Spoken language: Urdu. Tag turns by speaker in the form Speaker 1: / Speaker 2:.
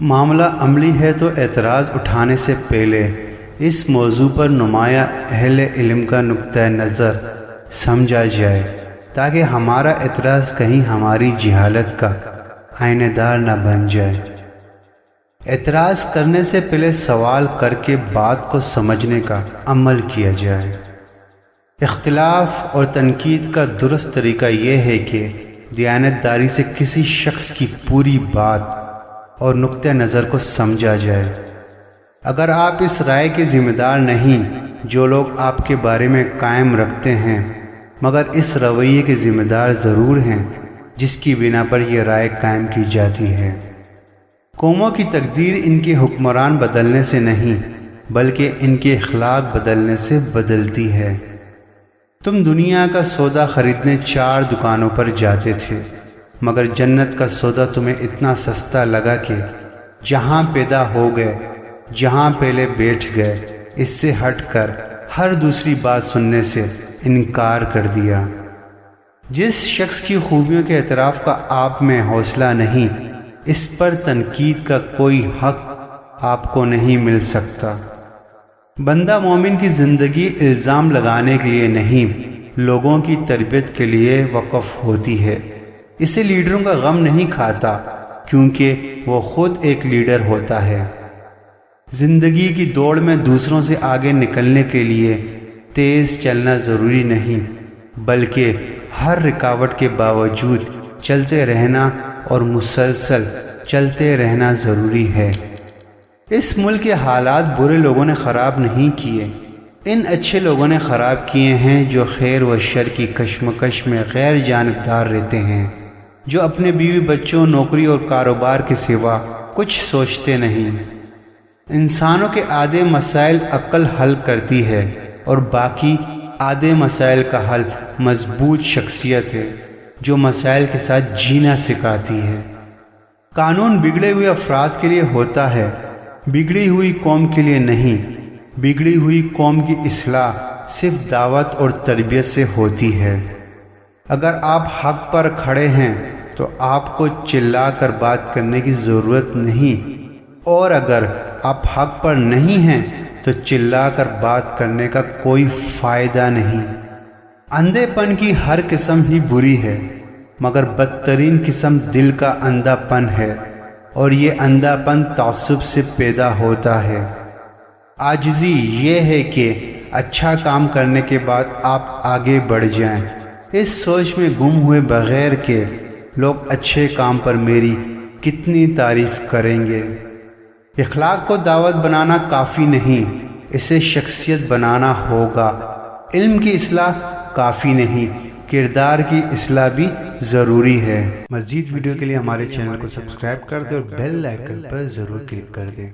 Speaker 1: معاملہ عملی ہے تو اعتراض اٹھانے سے پہلے اس موضوع پر نمایاں اہل علم کا نقطہ نظر سمجھا جائے تاکہ ہمارا اعتراض کہیں ہماری جہالت کا آئینہ دار نہ بن جائے۔ اعتراض کرنے سے پہلے سوال کر کے بات کو سمجھنے کا عمل کیا جائے۔ اختلاف اور تنقید کا درست طریقہ یہ ہے کہ دیانتداری سے کسی شخص کی پوری بات اور نقطہ نظر کو سمجھا جائے۔ اگر آپ اس رائے کے ذمہ دار نہیں جو لوگ آپ کے بارے میں قائم رکھتے ہیں، مگر اس رویے کے ذمہ دار ضرور ہیں جس کی بنا پر یہ رائے قائم کی جاتی ہے۔ قوموں کی تقدیر ان کے حکمران بدلنے سے نہیں بلکہ ان کے اخلاق بدلنے سے بدلتی ہے۔ تم دنیا کا سودا خریدنے 4 دکانوں پر جاتے تھے، مگر جنت کا سودا تمہیں اتنا سستا لگا کہ جہاں پیدا ہو گئے، جہاں پہلے بیٹھ گئے، اس سے ہٹ کر ہر دوسری بات سننے سے انکار کر دیا۔ جس شخص کی خوبیوں کے اعتراف کا آپ میں حوصلہ نہیں، اس پر تنقید کا کوئی حق آپ کو نہیں مل سکتا۔ بندہ مومن کی زندگی الزام لگانے کے لیے نہیں، لوگوں کی تربیت کے لیے وقف ہوتی ہے۔ اسے لیڈروں کا غم نہیں کھاتا کیونکہ وہ خود ایک لیڈر ہوتا ہے۔ زندگی کی دوڑ میں دوسروں سے آگے نکلنے کے لیے تیز چلنا ضروری نہیں بلکہ ہر رکاوٹ کے باوجود چلتے رہنا اور مسلسل چلتے رہنا ضروری ہے۔ اس ملک کے حالات برے لوگوں نے خراب نہیں کیے، ان اچھے لوگوں نے خراب کیے ہیں جو خیر و شر کی کشمکش میں غیر جانبدار رہتے ہیں، جو اپنے بیوی بچوں، نوکری اور کاروبار کے سوا کچھ سوچتے نہیں۔ انسانوں کے آدھے مسائل عقل حل کرتی ہے اور باقی آدھے مسائل کا حل مضبوط شخصیت ہے جو مسائل کے ساتھ جینا سکھاتی ہے۔ قانون بگڑے ہوئے افراد کے لیے ہوتا ہے، بگڑی ہوئی قوم کے لیے نہیں۔ بگڑی ہوئی قوم کی اصلاح صرف دعوت اور تربیت سے ہوتی ہے۔ اگر آپ حق پر کھڑے ہیں تو آپ کو چلا کر بات کرنے کی ضرورت نہیں، اور اگر آپ حق پر نہیں ہیں تو چلا کر بات کرنے کا کوئی فائدہ نہیں۔ اندھے پن کی ہر قسم ہی بری ہے، مگر بدترین قسم دل کا اندھا پن ہے، اور یہ اندھا پن تعصب سے پیدا ہوتا ہے۔ عاجزی یہ ہے کہ اچھا کام کرنے کے بعد آپ آگے بڑھ جائیں، اس سوچ میں گم ہوئے بغیر کہ لوگ اچھے کام پر میری کتنی تعریف کریں گے۔ اخلاق کو دعوت بنانا کافی نہیں، اسے شخصیت بنانا ہوگا۔ علم کی اصلاح کافی نہیں، کردار کی اصلاح بھی ضروری ہے۔ مزید ویڈیو کے لیے ہمارے چینل کو سبسکرائب کر دیں اور بیل آئیکن پر ضرور کلک کر دیں۔